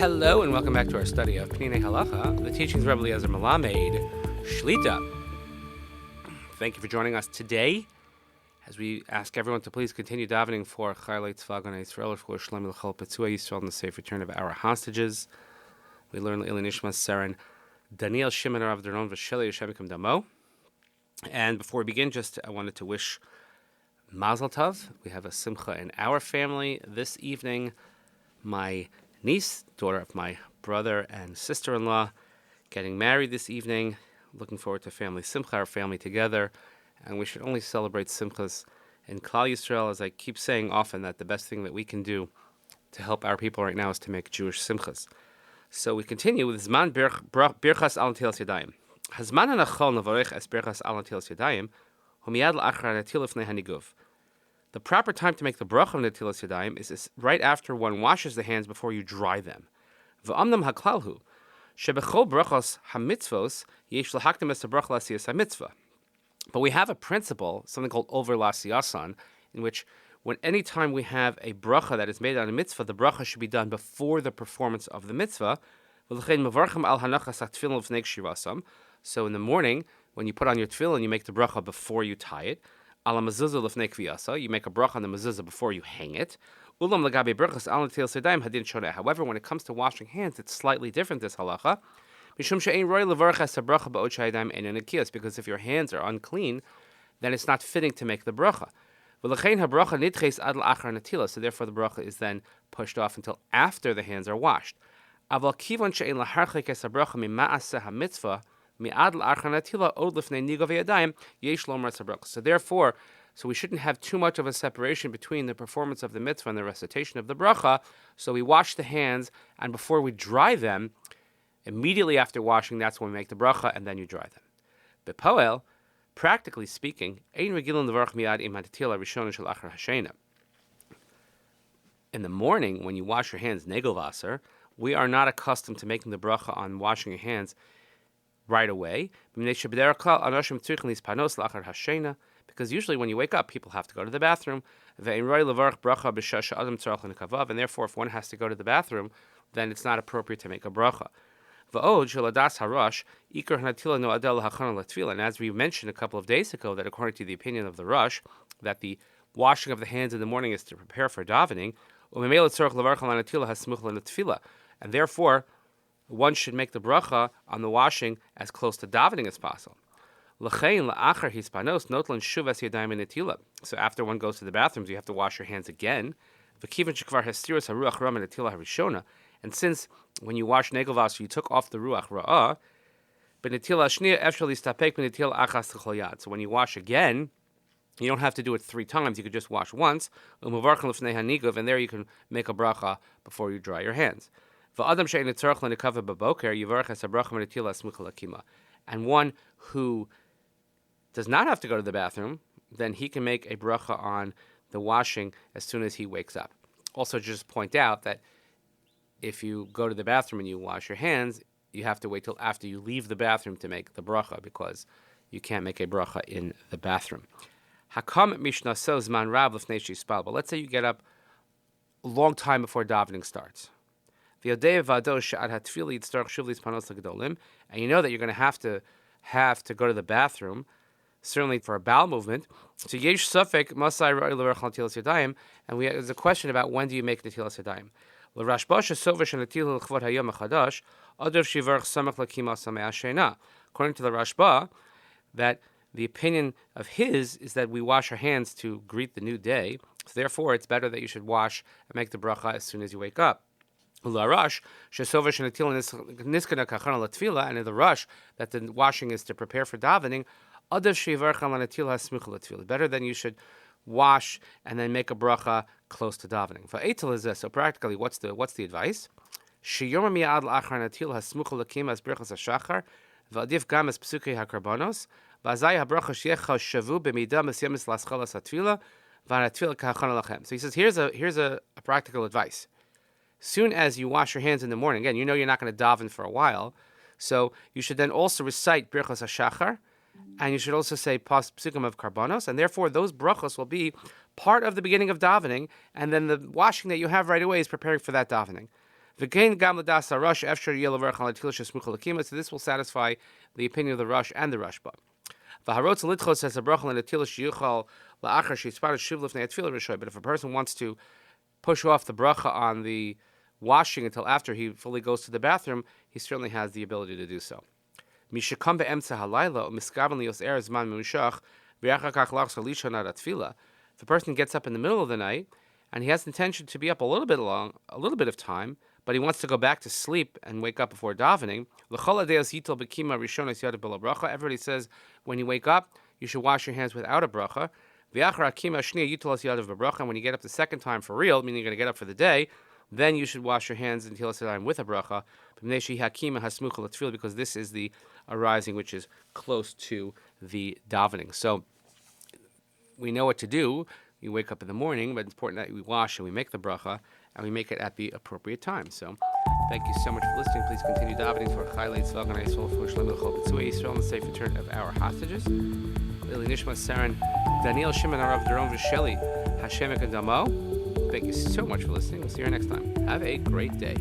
Hello and welcome back to our study of Peninei Halacha, the teachings of Rabbi Eliezer Melamed, Shlita. Thank you for joining us today as we ask everyone to please continue davening for Chayalei Tzva Ganei Yisrael, for Shlem L'chol Petzua Yisrael, and the safe return of our hostages. We learn L'ili Nishmat Seren Daniel Shimon Rav Dernon V'Sheli Yishem Yikam Damo. And before we begin, I wanted to wish Mazel Tov. We have a simcha in our family this evening. My niece, daughter of my brother and sister-in-law, getting married this evening. Looking forward to family simcha, our family together. And we should only celebrate simchas in Klal Yisrael, as I keep saying often, that the best thing that we can do to help our people right now is to make Jewish simchas. So we continue with Zman Birchas Al Netilas Yadayim. Hazman hanachol nevarich es Birchas Al Netilas Yadayim, hu miyad la'achar netil lifnei haniguv. The proper time to make the bracha of Netilas Yadayim is right after one washes the hands before you dry them. V'amnam haklalhu, shebechol brachos hamitzvos yesh lahakdim es bracha l'asiyas hamitzvah. But we have a principle, something called over l'asiyasan, in which any time we have a bracha that is made on a mitzvah, the bracha should be done before the performance of the mitzvah. So in the morning, when you put on your tefillin, you make the bracha before you tie it. You make a bracha on the mezuzah before you hang it. However, when it comes to washing hands, it's slightly different, this halacha. Because if your hands are unclean, then it's not fitting to make the bracha. So therefore the bracha is then pushed off until after the hands are washed. So therefore, we shouldn't have too much of a separation between the performance of the mitzvah and the recitation of the bracha. So we wash the hands, and before we dry them, immediately after washing, that's when we make the bracha, and then you dry them. Bepoel, practically speaking, in the morning, when you wash your hands, negel we are not accustomed to making the bracha on washing your hands right away, because usually when you wake up, people have to go to the bathroom, and therefore if one has to go to the bathroom, then it's not appropriate to make a bracha. And as we mentioned a couple of days ago, that according to the opinion of the Rosh, that the washing of the hands in the morning is to prepare for davening, and therefore one should make the bracha on the washing as close to davening as possible. So after one goes to the bathrooms, you have to wash your hands again. And since when you wash negel you took off the ruach ra'ah, so when you wash again, you don't have to do it 3 times. You could just wash once, and there you can make a bracha before you dry your hands. And one who does not have to go to the bathroom, then he can make a bracha on the washing as soon as he wakes up. Also, just point out that if you go to the bathroom and you wash your hands, you have to wait till after you leave the bathroom to make the bracha, because you can't make a bracha in the bathroom. But let's say you get up a long time before davening starts. And you know that you're going to have to go to the bathroom, certainly for a bowel movement. So there's a question about when do you make Netilas Yadayim. According to the Rashba, that the opinion of his is that we wash our hands to greet the new day. So therefore, it's better that you should wash and make the bracha as soon as you wake up. And in the rush, that the washing is to prepare for davening, better than you should wash and then make a bracha close to davening. So practically, what's the advice? So he says, here's a practical advice. Soon as you wash your hands in the morning, again, you know you're not going to daven for a while, so you should then also recite Birchas HaShachar, and you should also say Psukim of Karbanos, and therefore those brachos will be part of the beginning of davening, and then the washing that you have right away is preparing for that davening. V'kein gam l'das harush efshar yeh levarach al netilas shesmucha l'kima. So this will satisfy the opinion of the Rush and the Rashba. V'harotz l'itchos says a bracha l'netilas sheyuchal la'achar sheyitzpared shiv lifnei tefillah rishoy. But if a person wants to push off the bracha on the washing until after he fully goes to the bathroom, he certainly has the ability to do so. Mishakam be'emtza halayla u'miskaven lios er zman memushach v'achar kach lachzor lishon ad tefillah. If a person gets up in the middle of the night and he has the intention to be up a little bit of time, but he wants to go back to sleep and wake up before davening, everybody says when you wake up, you should wash your hands without a bracha. And when you get up the second time for real, meaning you're going to get up for the day, then you should wash your hands until with a bracha, because this is the arising which is close to the davening. So we know what to do. You wake up in the morning, but it's important that we wash and we make the bracha, and we make it at the appropriate time. So, thank you so much for listening. Please continue davening for Chaylei Tzvel Ganei Yisrael for Shalom L'Chol B'Tzui Yisrael and the safe return of our hostages. Lili Nishmat Saren, Daniel Shimon Arav Doron V'Sheli Hashem Ekadamo. Thank you so much for listening. We'll see you next time. Have a great day.